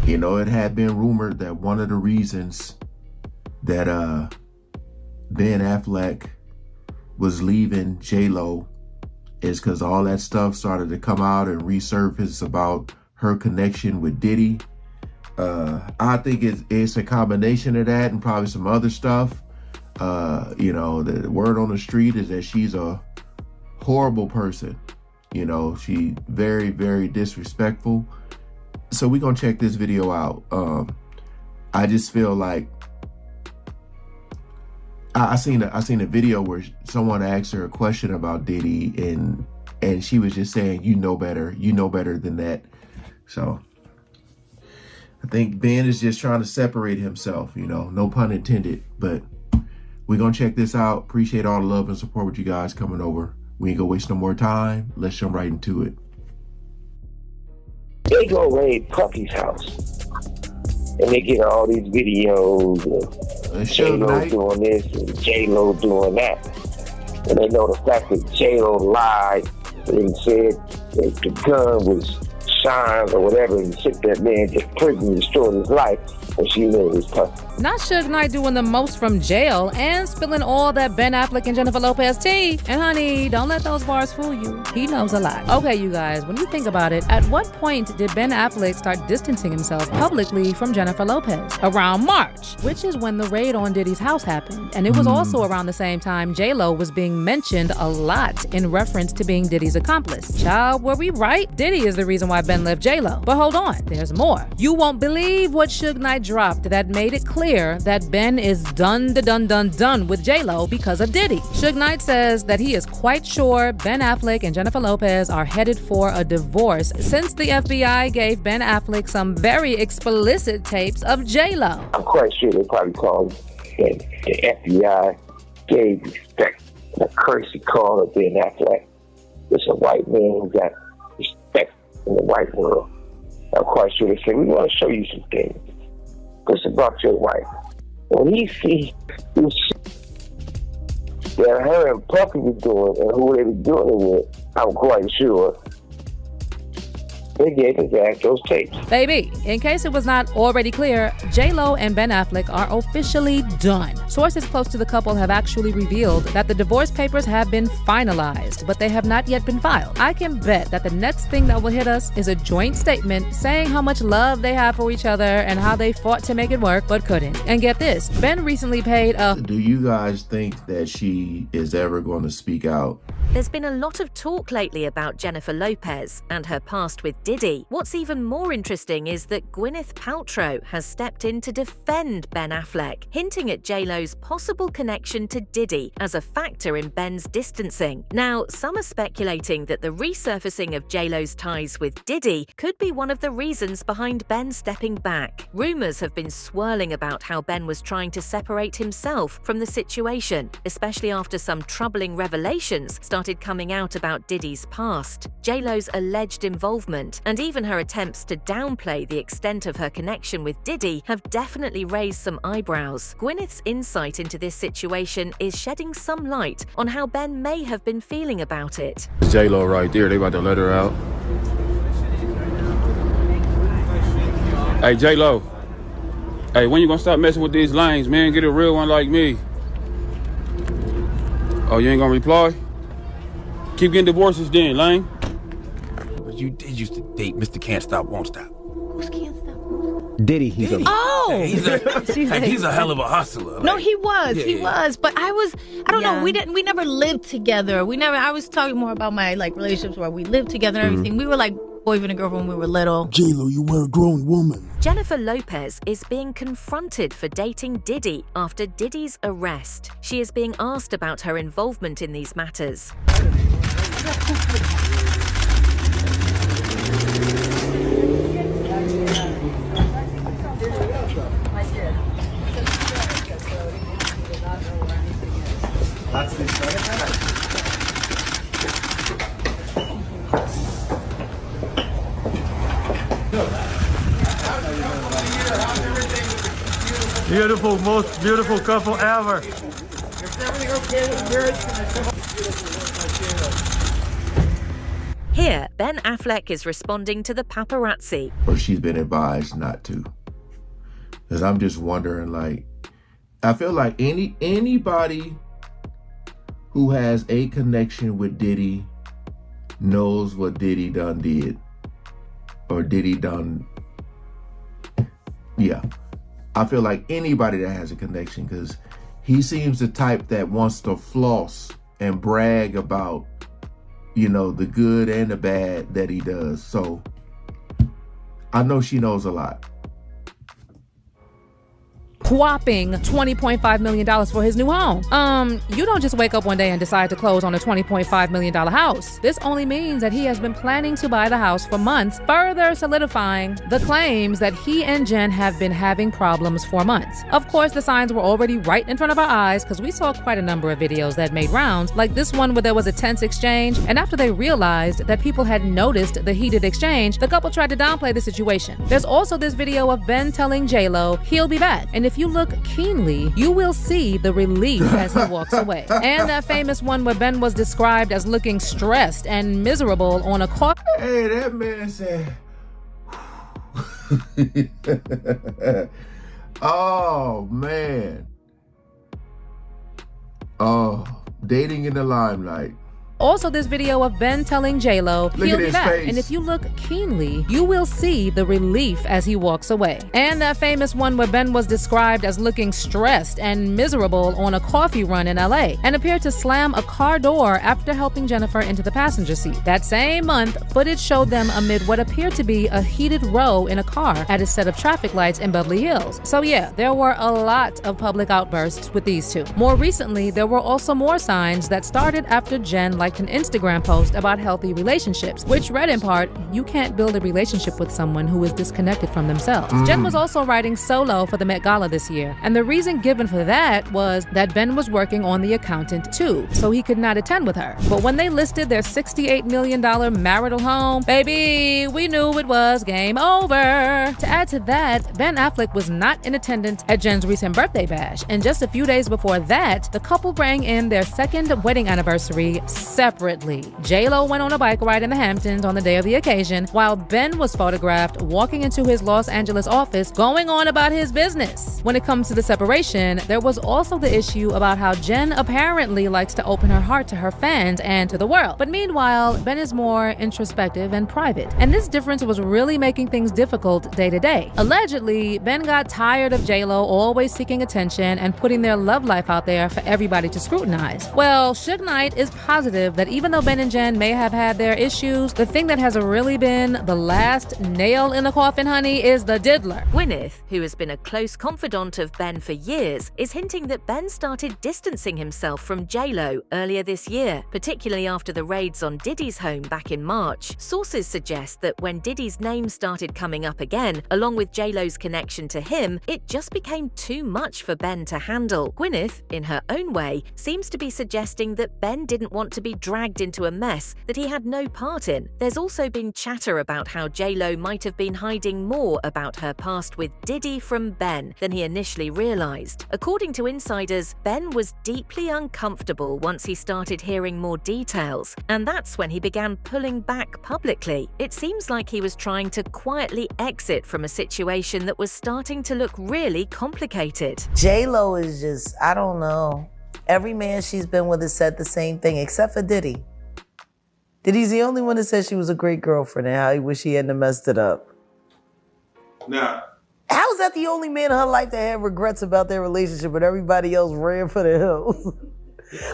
You know, it had been rumored that one of the reasons that Ben Affleck was leaving J-Lo is because all that stuff started to come out and resurface about her connection with Diddy. I think it's a combination of that and probably some other stuff. You know, the word on the street is that she's a horrible person. You know, she very, very disrespectful. So we're gonna check this video out. I just feel like I seen a video where someone asked her a question about Diddy and she was just saying, you know better than that. So I think Ben is just trying to separate himself, you know, no pun intended, but we're gonna check this out. Appreciate all the love and support with you guys coming over. We ain't gonna waste no more time. Let's jump right into it. They go raid Puffy's house and they get all these videos of J-Lo doing this and J-Lo doing that. And they know the fact that J-Lo lied and said that the gun was Sean's or whatever and sent that man to prison and destroyed his life. And she knew it was Puffy. Not Suge Knight doing the most from jail and spilling all that Ben Affleck and Jennifer Lopez tea. And honey, don't let those bars fool you. He knows a lot. Okay, you guys, when you think about it, at what point did Ben Affleck start distancing himself publicly from Jennifer Lopez? Around March, which is when the raid on Diddy's house happened. And it was also around the same time J-Lo was being mentioned a lot in reference to being Diddy's accomplice. Child, were we right? Diddy is the reason why Ben left J-Lo. But hold on, there's more. You won't believe what Suge Knight dropped that made it clear that Ben is done with J-Lo because of Diddy. Suge Knight says that he is quite sure Ben Affleck and Jennifer Lopez are headed for a divorce since the FBI gave Ben Affleck some very explicit tapes of J-Lo. I'm quite sure they probably called the FBI gave respect, a courtesy call of Ben Affleck. It's a white man who got respect in the white world. I'm quite sure they said, we want to show you some things. This is about your wife. When he sees that her and Puffy were doing and who they were doing it with, I'm quite sure they gave his ass those tapes. Baby, in case it was not already clear, J-Lo and Ben Affleck are officially done. Sources close to the couple have actually revealed that the divorce papers have been finalized, but they have not yet been filed. I can bet that the next thing that will hit us is a joint statement saying how much love they have for each other and how they fought to make it work but couldn't. And get this, Ben recently paid a... Do you guys think that she is ever going to speak out? There's been a lot of talk lately about Jennifer Lopez and her past with Diddy. What's even more interesting is that Gwyneth Paltrow has stepped in to defend Ben Affleck, hinting at J-Lo's possible connection to Diddy as a factor in Ben's distancing. Now, some are speculating that the resurfacing of J-Lo's ties with Diddy could be one of the reasons behind Ben stepping back. Rumors have been swirling about how Ben was trying to separate himself from the situation, especially after some troubling revelations started coming out about Diddy's past, J-Lo's alleged involvement, and even her attempts to downplay the extent of her connection with Diddy have definitely raised some eyebrows. Gwyneth's insight into this situation is shedding some light on how Ben may have been feeling about it. J-Lo right there, they about to let her out. Hey, J-Lo. Hey, when you gonna stop messing with these lanes, man? Get a real one like me. Oh, you ain't gonna reply? Keep getting divorces then, Lane. But you did used to date Mr. Can't Stop, Won't Stop. Who's Can't Stop? Diddy. Oh! He's a hell of a hustler. Like, no, he was. But I don't know, we never lived together. I was talking more about my relationships where we lived together and everything. We were like boyfriend and girlfriend when we were little. J-Lo, you were a grown woman. Jennifer Lopez is being confronted for dating Diddy after Diddy's arrest. She is being asked about her involvement in these matters. Beautiful, most beautiful couple ever. Here, Ben Affleck is responding to the paparazzi. Or she's been advised not to. Because I'm just wondering, like, I feel like anybody who has a connection with Diddy knows what Diddy done did. Or Diddy done. Yeah. I feel like anybody that has a connection, because he seems the type that wants to floss and brag about, you know, the good and the bad that he does. So I know she knows a lot. Whopping $20.5 million for his new home. You don't just wake up one day and decide to close on a $20.5 million house. This only means that he has been planning to buy the house for months, further solidifying the claims that he and Jen have been having problems for months. Of course, the signs were already right in front of our eyes because we saw quite a number of videos that made rounds, like this one where there was a tense exchange, and after they realized that people had noticed the heated exchange, the couple tried to downplay the situation. There's also this video of Ben telling J-Lo he'll be back, and if you look keenly, you will see the relief as he walks away. And that famous one where Ben was described as looking stressed and miserable on a car. Hey, that man said, oh, man. Oh, dating in the limelight. Also, this video of Ben telling J-Lo he'll be back. Face. And if you look keenly, you will see the relief as he walks away. And that famous one where Ben was described as looking stressed and miserable on a coffee run in LA and appeared to slam a car door after helping Jennifer into the passenger seat. That same month, footage showed them amid what appeared to be a heated row in a car at a set of traffic lights in Beverly Hills. So yeah, there were a lot of public outbursts with these two. More recently, there were also more signs that started after Jen liked an Instagram post about healthy relationships, which read in part, you can't build a relationship with someone who is disconnected from themselves. Jen was also riding solo for the Met Gala this year, and the reason given for that was that Ben was working on The Accountant too, so he could not attend with her. But when they listed their $68 million marital home, baby, we knew it was game over. To add to that, Ben Affleck was not in attendance at Jen's recent birthday bash, and just a few days before that, the couple rang in their second wedding anniversary separately. J-Lo went on a bike ride in the Hamptons on the day of the occasion, while Ben was photographed walking into his Los Angeles office going on about his business. When it comes to the separation, there was also the issue about how Jen apparently likes to open her heart to her fans and to the world. But meanwhile, Ben is more introspective and private. And this difference was really making things difficult day to day. Allegedly, Ben got tired of J-Lo always seeking attention and putting their love life out there for everybody to scrutinize. Well, Suge Knight is positive that even though Ben and Jen may have had their issues, the thing that has really been the last nail in the coffin, honey, is the diddler. Gwyneth, who has been a close confidant of Ben for years, is hinting that Ben started distancing himself from J-Lo earlier this year, particularly after the raids on Diddy's home back in March. Sources suggest that when Diddy's name started coming up again, along with J-Lo's connection to him, it just became too much for Ben to handle. Gwyneth, in her own way, seems to be suggesting that Ben didn't want to be dragged into a mess that he had no part in. There's also been chatter about how J-Lo might have been hiding more about her past with Diddy from Ben than he initially realized. According to insiders, Ben was deeply uncomfortable once he started hearing more details, and that's when he began pulling back publicly. It seems like he was trying to quietly exit from a situation that was starting to look really complicated. J-Lo is just, I don't know. Every man she's been with has said the same thing, except for Diddy. Diddy's the only one that said she was a great girlfriend and how he wish he hadn't messed it up. Now, how is that the only man in her life that had regrets about their relationship, but everybody else ran for the hills?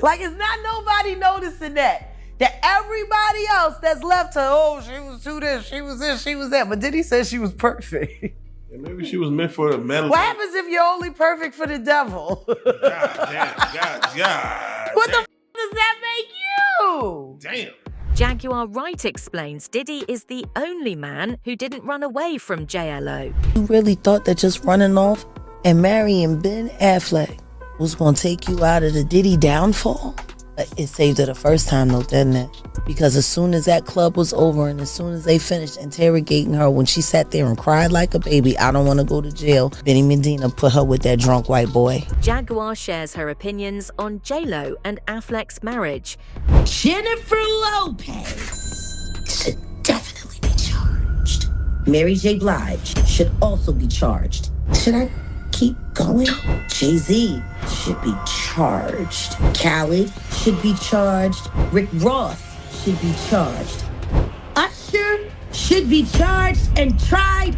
Like, it's not nobody noticing that. That everybody else that's left her, oh, she was too this, she was this, she was that. But Diddy said she was perfect. Yeah, maybe she was meant for the metal. What happens if you're only perfect for the devil? God. What the f does that make you? Damn. Jaguar Wright explains Diddy is the only man who didn't run away from JLO. You really thought that just running off and marrying Ben Affleck was going to take you out of the Diddy downfall? It saved her the first time though, didn't it? Because as soon as that club was over and as soon as they finished interrogating her, when she sat there and cried like a baby, I don't want to go to jail, Benny Medina put her with that drunk white boy. Jaguar shares her opinions on J-Lo and Affleck's marriage. Jennifer Lopez. Mary J. Blige should also be charged. Should I keep going? Jay-Z should be charged. Khaled should be charged. Rick Ross should be charged. Usher should be charged and tried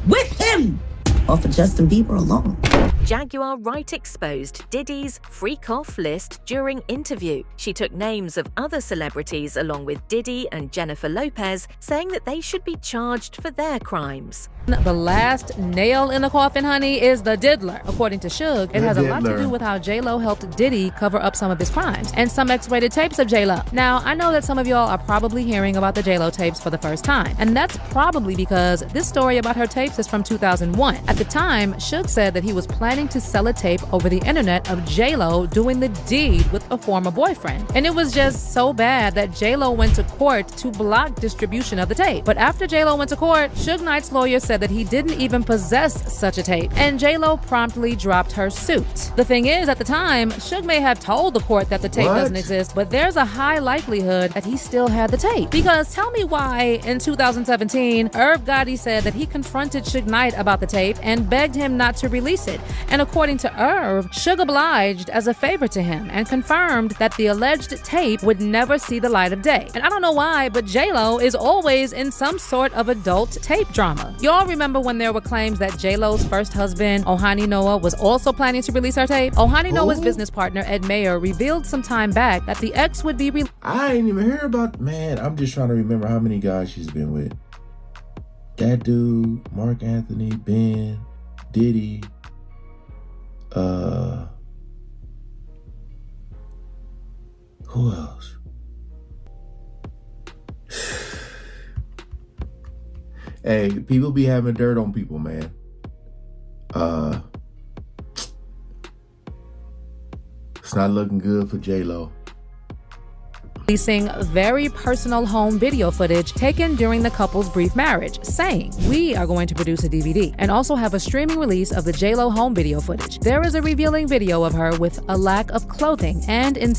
with him. Or for Justin Bieber alone. Jaguar Wright exposed Diddy's freak-off list during interview. She took names of other celebrities along with Diddy and Jennifer Lopez, saying that they should be charged for their crimes. The last nail in the coffin, honey, is the diddler. According to Suge, it has a lot to do with how J-Lo helped Diddy cover up some of his crimes and some X-rated tapes of J-Lo. Now, I know that some of y'all are probably hearing about the J-Lo tapes for the first time, and that's probably because this story about her tapes is from 2001. At the time, Suge said that he was planning to sell a tape over the internet of J-Lo doing the deed with a former boyfriend. And it was just so bad that J-Lo went to court to block distribution of the tape. But after J-Lo went to court, Suge Knight's lawyer said that he didn't even possess such a tape, and J-Lo promptly dropped her suit. The thing is, at the time, Suge may have told the court that the tape doesn't exist, but there's a high likelihood that he still had the tape. Because tell me why, in 2017, Irv Gotti said that he confronted Suge Knight about the tape and begged him not to release it. And according to Irv, Suge obliged as a favor to him and confirmed that the alleged tape would never see the light of day. And I don't know why, but J-Lo is always in some sort of adult tape drama. Y'all remember when there were claims that J-Lo's first husband, Ohani Noah, was also planning to release her tape? Ohani Noah's business partner, Ed Mayer, revealed some time back that the ex would be I ain't even hear about, man, I'm just trying to remember how many guys she's been with. That dude, Mark Anthony, Ben, Diddy, who else? Hey, people be having dirt on people, man. It's not looking good for J-Lo. Releasing very personal home video footage taken during the couple's brief marriage, saying, "We are going to produce a DVD and also have a streaming release of the J-Lo home video footage. There is a revealing video of her with a lack of clothing and in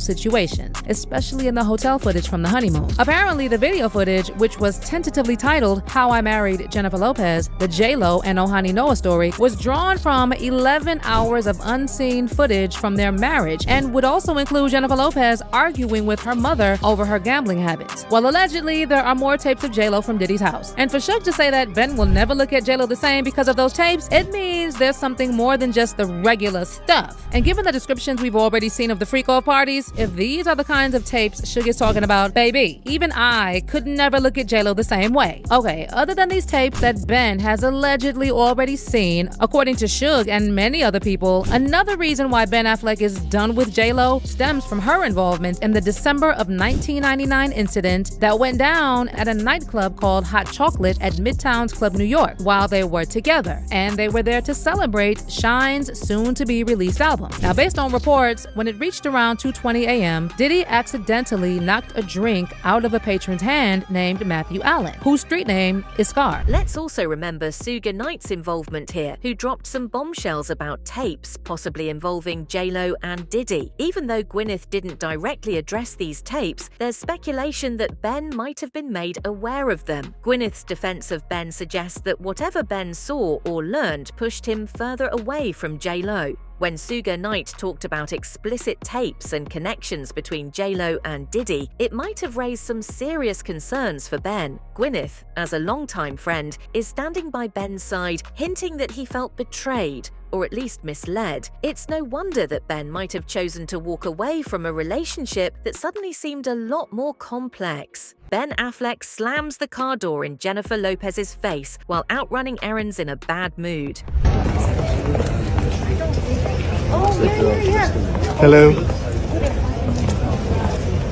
situations, especially in the hotel footage from the honeymoon." Apparently, the video footage, which was tentatively titled How I Married Jennifer Lopez, the J-Lo and Ohani Noah story, was drawn from 11 hours of unseen footage from their marriage and would also include Jennifer Lopez arguing with her mother over her gambling habits. Well, allegedly, there are more tapes of J-Lo from Diddy's house. And for Suge to say that Ben will never look at J-Lo the same because of those tapes, it means there's something more than just the regular stuff. And given the descriptions we've already seen of the freak-off parties, if these are the kinds of tapes Suge is talking about, baby, even I could never look at J-Lo the same way. Okay, other than these tapes that Ben has allegedly already seen, according to Suge and many other people, another reason why Ben Affleck is done with J-Lo stems from her involvement in the December of 1999 incident that went down at a nightclub called Hot Chocolate at Midtown's Club New York while they were together. And they were there to celebrate Shine's soon-to-be released album. Now, based on reports, when it reached around 2:20 a.m., Diddy accidentally knocked a drink out of a patron's hand named Matthew Allen, whose street name is Scar. Let's also remember Suge Knight's involvement here, who dropped some bombshells about tapes possibly involving J-Lo and Diddy. Even though Gwyneth didn't directly address these tapes, there's speculation that Ben might have been made aware of them. Gwyneth's defense of Ben suggests that whatever Ben saw or learned pushed him further away from J-Lo. When Suge Knight talked about explicit tapes and connections between J-Lo and Diddy, it might have raised some serious concerns for Ben. Gwyneth, as a longtime friend, is standing by Ben's side, hinting that he felt betrayed, or at least misled. It's no wonder that Ben might have chosen to walk away from a relationship that suddenly seemed a lot more complex. Ben Affleck slams the car door in Jennifer Lopez's face while out running errands in a bad mood. Hello.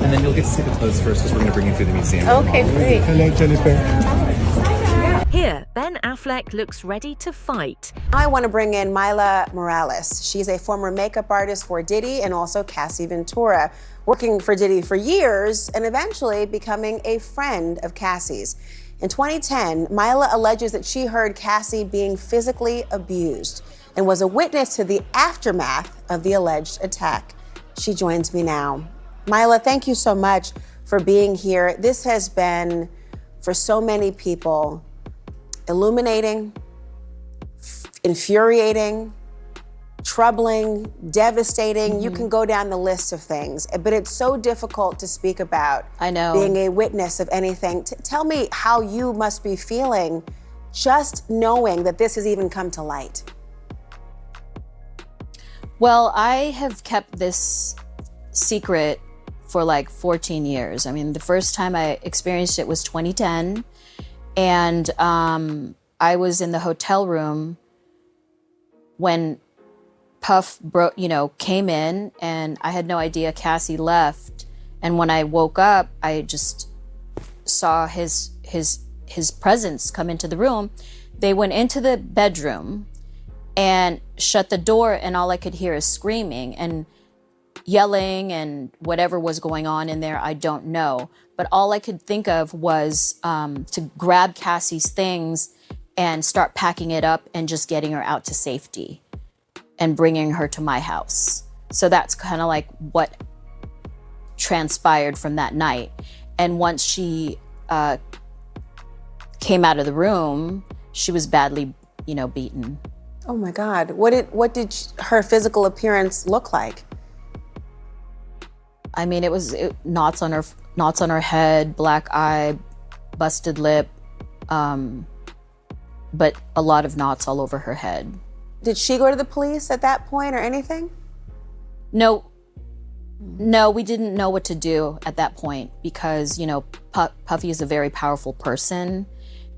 And then you'll get to see the clothes first because we're going to bring you through the museum. Okay, great. Hello, Jennifer. Here, Ben Affleck looks ready to fight. I want to bring in Myla Morales. She's a former makeup artist for Diddy and also Cassie Ventura, working for Diddy for years and eventually becoming a friend of Cassie's. In 2010, Myla alleges that she heard Cassie being physically abused and was a witness to the aftermath of the alleged attack. She joins me now. Myla, thank you so much for being here. This has been, for so many people, illuminating, infuriating, troubling, devastating. You can go down the list of things, but it's so difficult to speak about. I know. Being a witness of anything. Tell me how you must be feeling just knowing that this has even come to light. Well, I have kept this secret for like 14 years. I mean, the first time I experienced it was 2010, and I was in the hotel room when Puff came in, and I had no idea Cassie left. And when I woke up, I just saw his presence come into the room. They went into the bedroom and shut the door, and all I could hear is screaming and yelling and whatever was going on in there, I don't know. But all I could think of was to grab Cassie's things and start packing it up and just getting her out to safety and bringing her to my house. So that's kind of like what transpired from that night. And once she came out of the room, she was badly, beaten. Oh my God. What did her physical appearance look like? I mean, it was knots on her head, black eye, busted lip, but a lot of knots all over her head. Did she go to the police at that point or anything? No, we didn't know what to do at that point because, Puffy is a very powerful person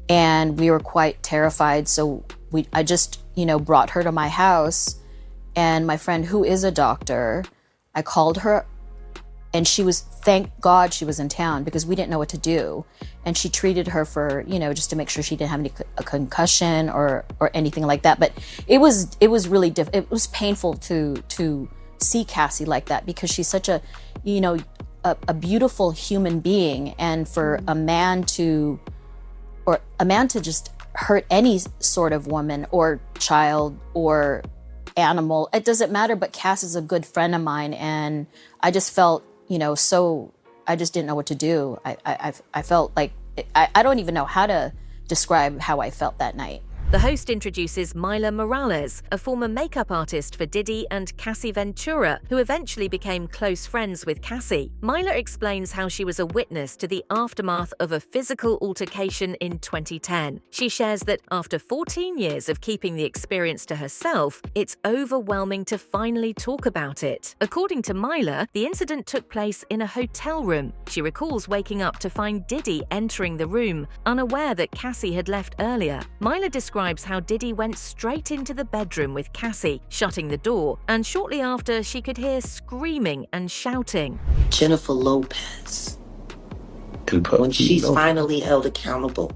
and we were quite terrified. So I just, brought her to my house, and my friend, who is a doctor, I called her, and thank God she was in town because we didn't know what to do. And she treated her for, just to make sure she didn't have a concussion or anything like that. But it was really it was painful to see Cassie like that because she's such a beautiful human being, and for a man to just hurt any sort of woman or child or animal, it doesn't matter. But Cass is a good friend of mine, and I just felt, I just didn't know what to do. I felt like, I don't even know how to describe how I felt that night. The host introduces Myla Morales, a former makeup artist for Diddy and Cassie Ventura, who eventually became close friends with Cassie. Myla explains how she was a witness to the aftermath of a physical altercation in 2010. She shares that after 14 years of keeping the experience to herself, it's overwhelming to finally talk about it. According to Myla, the incident took place in a hotel room. She recalls waking up to find Diddy entering the room, unaware that Cassie had left earlier. Myla describes how Diddy went straight into the bedroom with Cassie, shutting the door, and shortly after she could hear screaming and shouting. Jennifer Lopez, when she's finally held accountable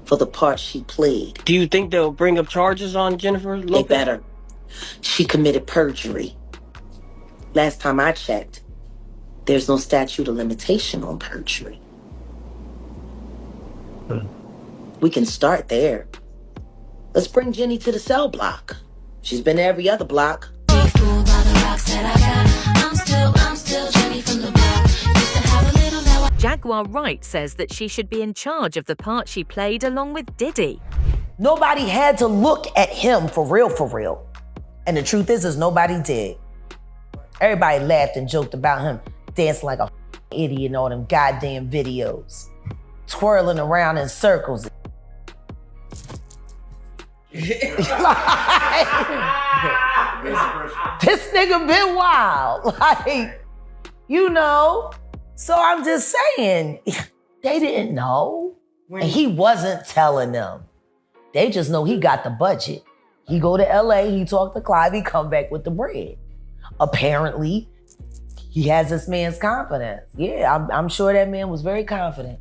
for the part she played. Do you think they'll bring up charges on Jennifer Lopez? They better. She committed perjury. Last time I checked, there's no statute of limitation on perjury. We can start there. Let's bring Jenny to the cell block. She's been to every other block. Jaguar Wright says that she should be in charge of the part she played along with Diddy. Nobody had to look at him for real. And the truth is nobody did. Everybody laughed and joked about him dancing like a idiot in all them goddamn videos, twirling around in circles. This nigga been wild, So I'm just saying, they didn't know, and he wasn't telling them. They just know he got the budget. He go to LA, he talk to Clive, he come back with the bread. Apparently, he has this man's confidence. Yeah, I'm sure that man was very confident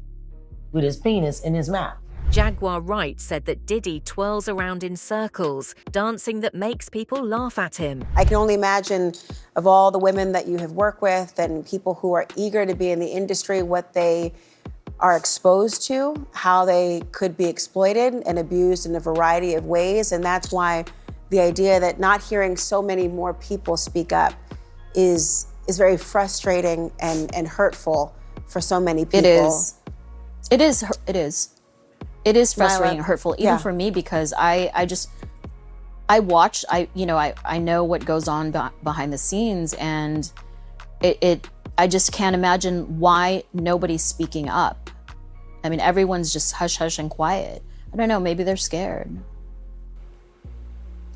with his penis in his mouth. Jaguar Wright said that Diddy twirls around in circles, dancing that makes people laugh at him. I can only imagine, of all the women that you have worked with and people who are eager to be in the industry, what they are exposed to, how they could be exploited and abused in a variety of ways. And that's why the idea that not hearing so many more people speak up is very frustrating and hurtful for so many people. It is. It is frustrating and hurtful, even Yeah. for me, because I watch, I know what goes on behind the scenes, and I just can't imagine why nobody's speaking up. I mean, everyone's just hush hush and quiet. I don't know, maybe they're scared.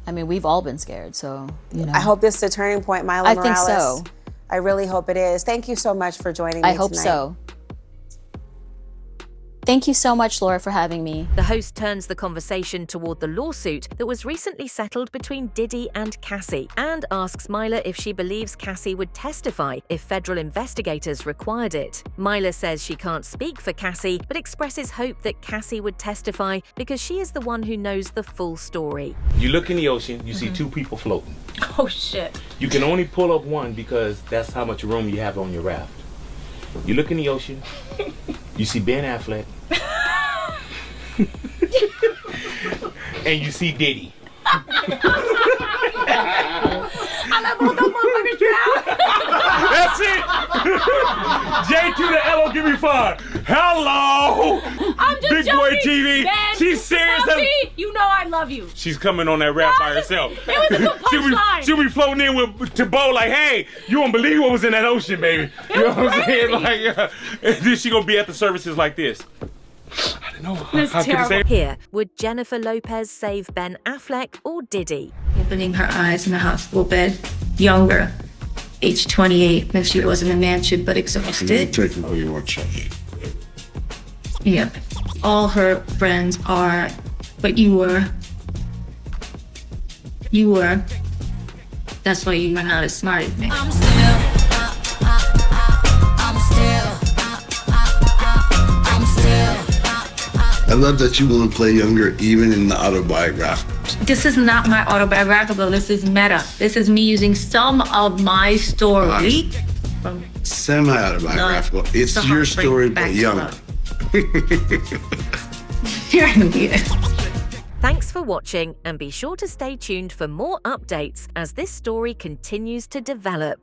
I mean, we've all been scared, so, you know. I hope this is a turning point, Mila I Morales. think so. I really hope it is. Thank you so much for joining me I hope tonight. so. Thank you so much, Laura, for having me. The host turns the conversation toward the lawsuit that was recently settled between Diddy and Cassie, and asks Mila if she believes Cassie would testify if federal investigators required it. Mila says she can't speak for Cassie, but expresses hope that Cassie would testify because she is the one who knows the full story. You look in the ocean, you see two people floating. Oh, shit. You can only pull up one because that's how much room you have on your raft. You look in the ocean, you see Ben Affleck, and you see Diddy. That's it! J to the L, give me 5. Hello! I'm just Big joking, Boy TV. Ben. She's serious. Puffy, you know I love you. She's coming on that rap by herself. It was a good punchline. She'll be floating in to Bo like, hey, you won't believe what was in that ocean, baby. You know what I'm saying? Like, and then she gonna be at the services like this. I don't know. That's terrible. Here, would Jennifer Lopez save Ben Affleck or Diddy? Opening her eyes in the hospital bed, younger, age 28, when she wasn't a mansion but exhausted. Technically, you weren't checking. Yep. All her friends are, but you were. You were. That's why you know how to smart at me. I love that you want to play younger, even in the autobiography. This is not my autobiographical, this is meta. This is me using some of my story. Semi-autobiographical. It's the your heartbreak story, back but to younger. You're an idiot. Thanks for watching, and be sure to stay tuned for more updates as this story continues to develop.